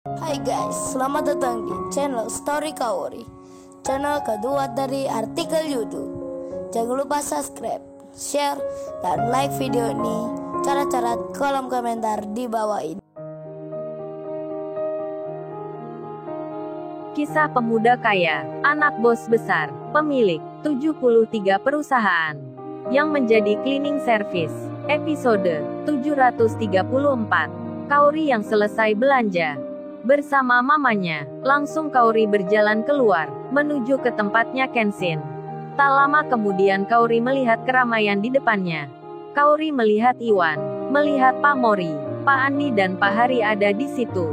Hai guys, selamat datang di channel Story Kaori, channel kedua dari artikel YouTube. Jangan lupa subscribe, share, dan like video ini. Cara-cara kolom komentar di bawah ini. Kisah pemuda kaya, anak bos besar, pemilik 73 perusahaan, yang menjadi cleaning service. Episode 734. Kaori yang selesai belanja bersama mamanya, langsung Kaori berjalan keluar, menuju ke tempatnya Kenshin. Tak lama kemudian Kaori melihat keramaian di depannya. Kaori melihat Iwan, melihat Pak Mori, Pak Andi dan Pak Hari ada di situ.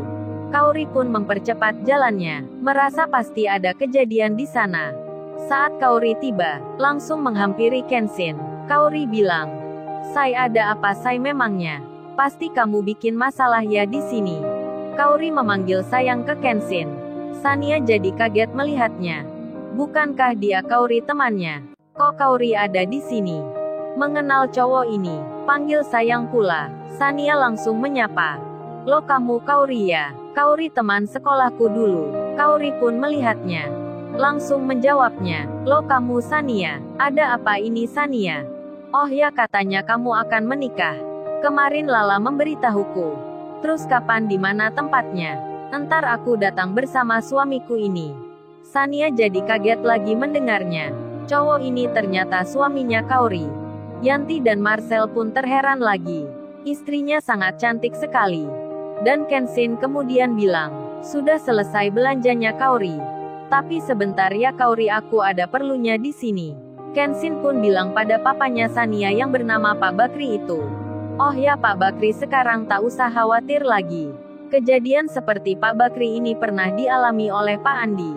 Kaori pun mempercepat jalannya, merasa pasti ada kejadian di sana. Saat Kaori tiba, langsung menghampiri Kenshin. Kaori bilang, "Saya ada apa saya memangnya? Pasti kamu bikin masalah ya di sini." Kaori memanggil sayang ke Kenshin. Sania jadi kaget melihatnya. Bukankah dia Kaori temannya? Kok Kaori ada di sini? Mengenal cowok ini, panggil sayang pula. Sania langsung menyapa. "Lo kamu Kaori ya? Kaori teman sekolahku dulu." Kaori pun melihatnya. Langsung menjawabnya, "Lo kamu Sania, ada apa ini Sania?" "Oh ya katanya kamu akan menikah. Kemarin Lala memberitahuku." "Terus kapan di mana tempatnya?" "Entar aku datang bersama suamiku ini." Sania jadi kaget lagi mendengarnya. Cowok ini ternyata suaminya Kaori. Yanti dan Marcel pun terheran lagi. Istrinya sangat cantik sekali. Dan Kenshin kemudian bilang, "Sudah selesai belanjanya Kaori. Tapi sebentar ya Kaori, aku ada perlunya di sini." Kenshin pun bilang pada papanya Sania yang bernama Pak Bakri itu. "Oh ya Pak Bakri, sekarang tak usah khawatir lagi. Kejadian seperti Pak Bakri ini pernah dialami oleh Pak Andi.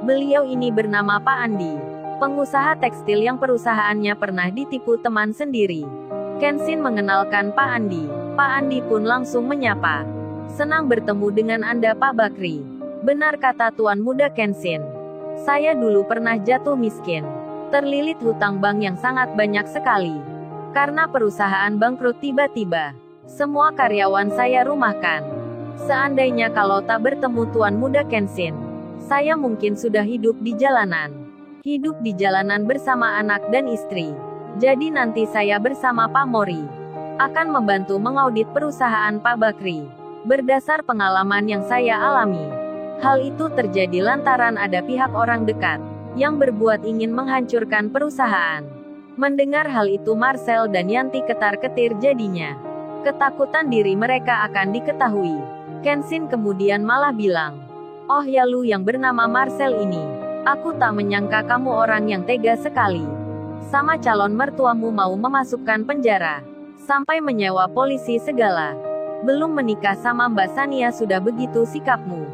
Beliau ini bernama Pak Andi, pengusaha tekstil yang perusahaannya pernah ditipu teman sendiri." Kenshin mengenalkan Pak Andi. Pak Andi pun langsung menyapa. "Senang bertemu dengan Anda Pak Bakri." "Benar kata Tuan Muda Kenshin. Saya dulu pernah jatuh miskin. Terlilit hutang bank yang sangat banyak sekali. Karena perusahaan bangkrut tiba-tiba. Semua karyawan saya rumahkan. Seandainya kalau tak bertemu Tuan Muda Kenshin, saya mungkin sudah hidup di jalanan. Hidup di jalanan bersama anak dan istri. Jadi nanti saya bersama Pak Mori akan membantu mengaudit perusahaan Pak Bakri. Berdasar pengalaman yang saya alami, hal itu terjadi lantaran ada pihak orang dekat yang berbuat ingin menghancurkan perusahaan." Mendengar hal itu Marcel dan Yanti ketar-ketir jadinya. Ketakutan diri mereka akan diketahui. Kenshin kemudian malah bilang, "Oh ya lu yang bernama Marcel ini. Aku tak menyangka kamu orang yang tega sekali. Sama calon mertuamu mau memasukkan penjara. Sampai menyewa polisi segala. Belum menikah sama Mbak Sania sudah begitu sikapmu.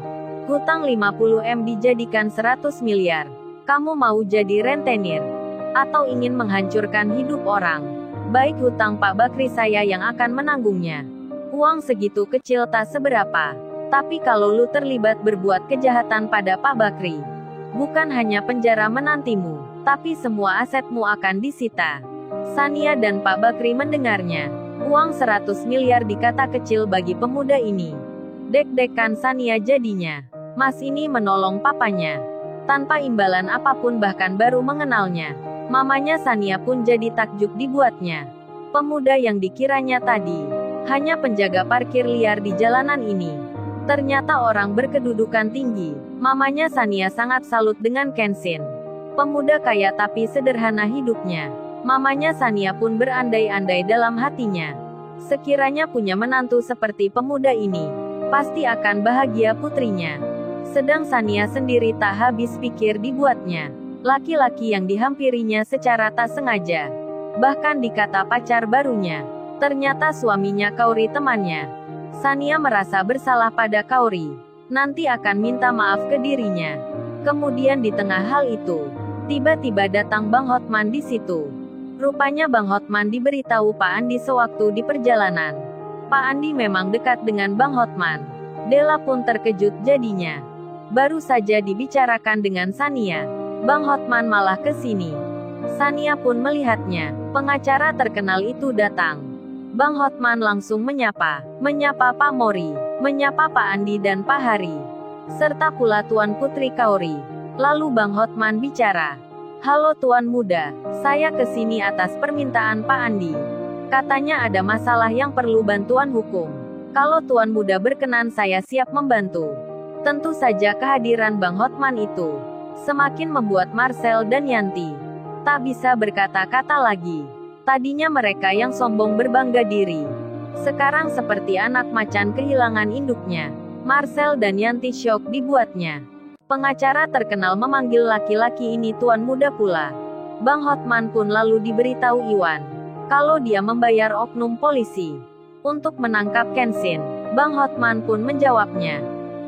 Hutang 50 M dijadikan 100 miliar. Kamu mau jadi rentenir? Atau ingin menghancurkan hidup orang? Baik hutang Pak Bakri saya yang akan menanggungnya. Uang segitu kecil tak seberapa. Tapi kalau lu terlibat berbuat kejahatan pada Pak Bakri, bukan hanya penjara menantimu, tapi semua asetmu akan disita." Sania dan Pak Bakri mendengarnya. Uang 100 miliar dikata kecil bagi pemuda ini. Dek-dekan Sania jadinya. Mas ini menolong papanya tanpa imbalan apapun, bahkan baru mengenalnya. Mamanya Sania pun jadi takjub dibuatnya. Pemuda yang dikiranya tadi hanya penjaga parkir liar di jalanan ini, ternyata orang berkedudukan tinggi. Mamanya Sania sangat salut dengan Kenshin. Pemuda kaya tapi sederhana hidupnya. Mamanya Sania pun berandai-andai dalam hatinya. Sekiranya punya menantu seperti pemuda ini, pasti akan bahagia putrinya. Sedang Sania sendiri tak habis pikir dibuatnya. Laki-laki yang dihampirinya secara tak sengaja. Bahkan dikata pacar barunya. Ternyata suaminya Kaori temannya. Sania merasa bersalah pada Kaori. Nanti akan minta maaf ke dirinya. Kemudian di tengah hal itu, tiba-tiba datang Bang Hotman di situ. Rupanya Bang Hotman diberitahu Pak Andi sewaktu di perjalanan. Pak Andi memang dekat dengan Bang Hotman. Della pun terkejut jadinya. Baru saja dibicarakan dengan Sania, Bang Hotman malah ke sini. Sania pun melihatnya. Pengacara terkenal itu datang. Bang Hotman langsung menyapa Pak Mori. menyapa Pak Andi dan Pak Hari, serta pula Tuan Putri Kaori. Lalu Bang Hotman bicara. Halo Tuan Muda, saya kesini atas permintaan Pak Andi. Katanya ada masalah yang perlu bantuan hukum. Kalau Tuan Muda berkenan saya siap membantu. Tentu saja kehadiran Bang Hotman itu semakin membuat Marcel dan Yanti tak bisa berkata-kata lagi. Tadinya mereka yang sombong berbangga diri, sekarang seperti anak macan kehilangan induknya. Marcel dan Yanti syok dibuatnya. Pengacara terkenal memanggil laki-laki ini Tuan Muda pula. Bang Hotman pun lalu diberitahu Iwan kalau dia membayar oknum polisi untuk menangkap Kenshin. Bang Hotman pun menjawabnya,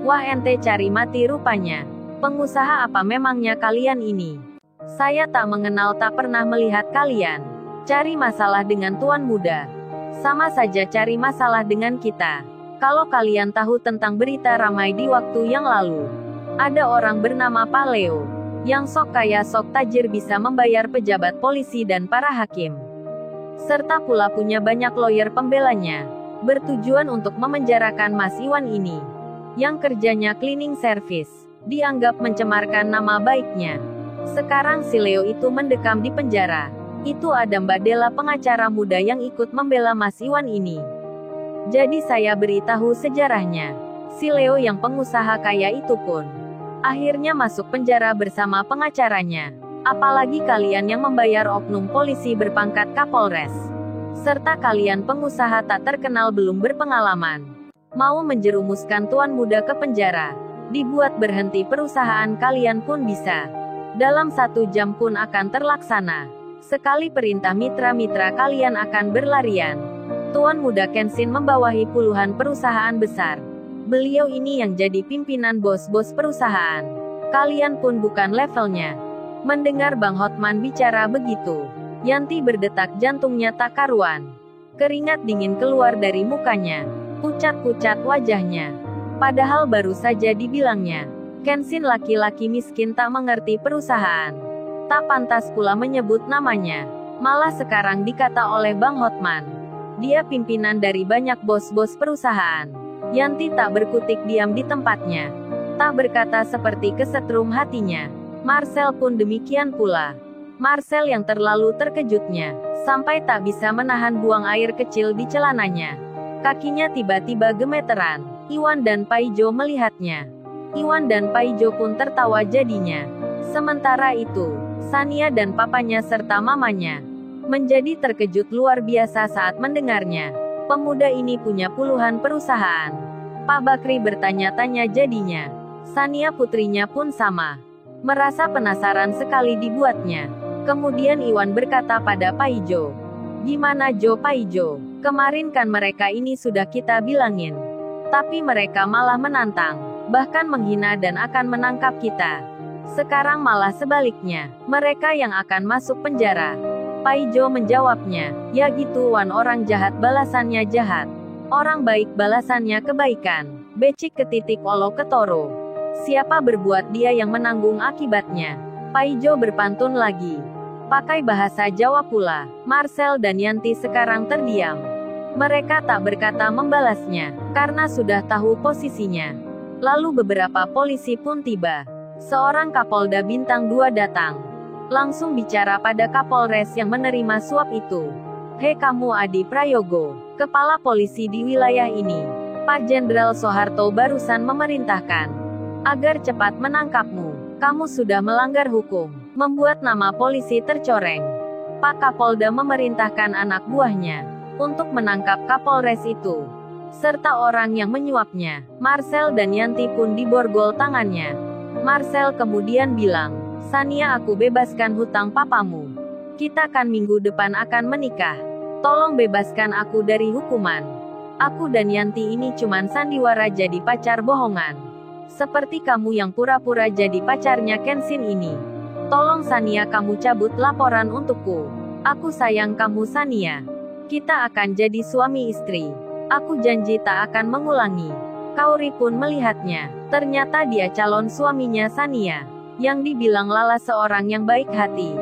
wah ente cari mati rupanya. Pengusaha apa memangnya kalian ini? Saya tak mengenal, tak pernah melihat kalian cari masalah dengan Tuan Muda. Sama saja cari masalah dengan kita. Kalau kalian tahu tentang berita ramai di waktu yang lalu, ada orang bernama Pak Leo, yang sok kaya sok tajir bisa membayar pejabat polisi dan para hakim. Serta pula punya banyak lawyer pembelanya, bertujuan untuk memenjarakan Mas Iwan ini, yang kerjanya cleaning service, dianggap mencemarkan nama baiknya. Sekarang si Leo itu mendekam di penjara. Itu ada Mbak Della pengacara muda yang ikut membela Mas Iwan ini. Jadi saya beritahu sejarahnya. Si Leo yang pengusaha kaya itu pun akhirnya masuk penjara bersama pengacaranya. Apalagi kalian yang membayar oknum polisi berpangkat Kapolres. Serta kalian pengusaha tak terkenal belum berpengalaman, mau menjerumuskan Tuan Muda ke penjara. Dibuat berhenti perusahaan kalian pun bisa. Dalam 1 jam pun akan terlaksana. Sekali perintah mitra-mitra kalian akan berlarian. Tuan Muda Kenshin membawahi puluhan perusahaan besar. Beliau ini yang jadi pimpinan bos-bos perusahaan. Kalian pun bukan levelnya. Mendengar Bang Hotman bicara begitu, Yanti berdetak jantungnya tak karuan. Keringat dingin keluar dari mukanya. Pucat-pucat wajahnya. Padahal baru saja dibilangnya, Kenshin laki-laki miskin tak mengerti perusahaan. Tak pantas pula menyebut namanya. Malah sekarang dikata oleh Bang Hotman, dia pimpinan dari banyak bos-bos perusahaan. Yanti tak berkutik diam di tempatnya. Tak berkata seperti kesetrum hatinya. Marcel pun demikian pula. Marcel yang terlalu terkejutnya, sampai tak bisa menahan buang air kecil di celananya. Kakinya tiba-tiba gemeteran. Iwan dan Paijo melihatnya. Iwan dan Paijo pun tertawa jadinya. Sementara itu, Sania dan papanya serta mamanya menjadi terkejut luar biasa saat mendengarnya. Pemuda ini punya puluhan perusahaan. Pak Bakri bertanya-tanya jadinya. Sania putrinya pun sama. Merasa penasaran sekali dibuatnya. Kemudian Iwan berkata pada Paijo, gimana Jo Paijo? Kemarin kan mereka ini sudah kita bilangin. Tapi mereka malah menantang, bahkan menghina dan akan menangkap kita. Sekarang malah sebaliknya, mereka yang akan masuk penjara. Paijo menjawabnya, ya gitu Wan, orang jahat balasannya jahat. Orang baik balasannya kebaikan. Becik ketitik olo ketoro. Siapa berbuat dia yang menanggung akibatnya. Paijo berpantun lagi. Pakai bahasa Jawa pula. Marcel dan Yanti sekarang terdiam. Mereka tak berkata membalasnya, karena sudah tahu posisinya. Lalu beberapa polisi pun tiba. Seorang Kapolda Bintang 2 datang. Langsung bicara pada Kapolres yang menerima suap itu. Hei kamu Adi Prayogo, kepala polisi di wilayah ini. Pak Jenderal Soeharto barusan memerintahkan agar cepat menangkapmu. Kamu sudah melanggar hukum, membuat nama polisi tercoreng. Pak Kapolda memerintahkan anak buahnya untuk menangkap Kapolres itu, serta orang yang menyuapnya. Marcel dan Yanti pun diborgol tangannya. Marcel kemudian bilang, Sania, aku bebaskan hutang papamu. Kita kan minggu depan akan menikah. Tolong bebaskan aku dari hukuman. Aku dan Yanti ini cuman sandiwara jadi pacar bohongan. Seperti kamu yang pura-pura jadi pacarnya Kenshin ini. Tolong Sania, kamu cabut laporan untukku. Aku sayang kamu Sania. Kita akan jadi suami istri. Aku janji tak akan mengulangi. Kaori pun melihatnya. Ternyata dia calon suaminya Sania, yang dibilang Lala seorang yang baik hati.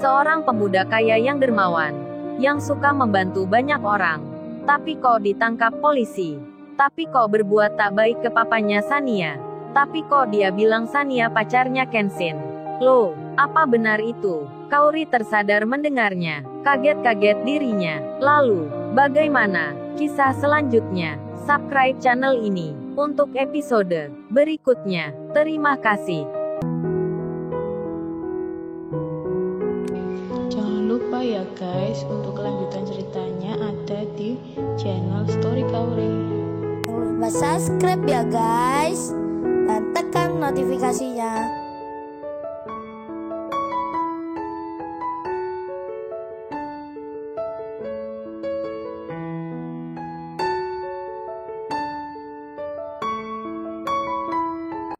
Seorang pemuda kaya yang dermawan, yang suka membantu banyak orang. Tapi kok ditangkap polisi? Tapi kok berbuat tak baik ke papanya Sania? Tapi kok dia bilang Sania pacarnya Kenshin? Loh, apa benar itu? Kaori tersadar mendengarnya. Kaget-kaget dirinya. Lalu, bagaimana kisah selanjutnya? Subscribe channel ini untuk episode berikutnya. Terima kasih. Jangan lupa ya guys, untuk kelanjutan ceritanya ada di channel Story Kaori. Jangan lupa subscribe ya guys, dan tekan notifikasinya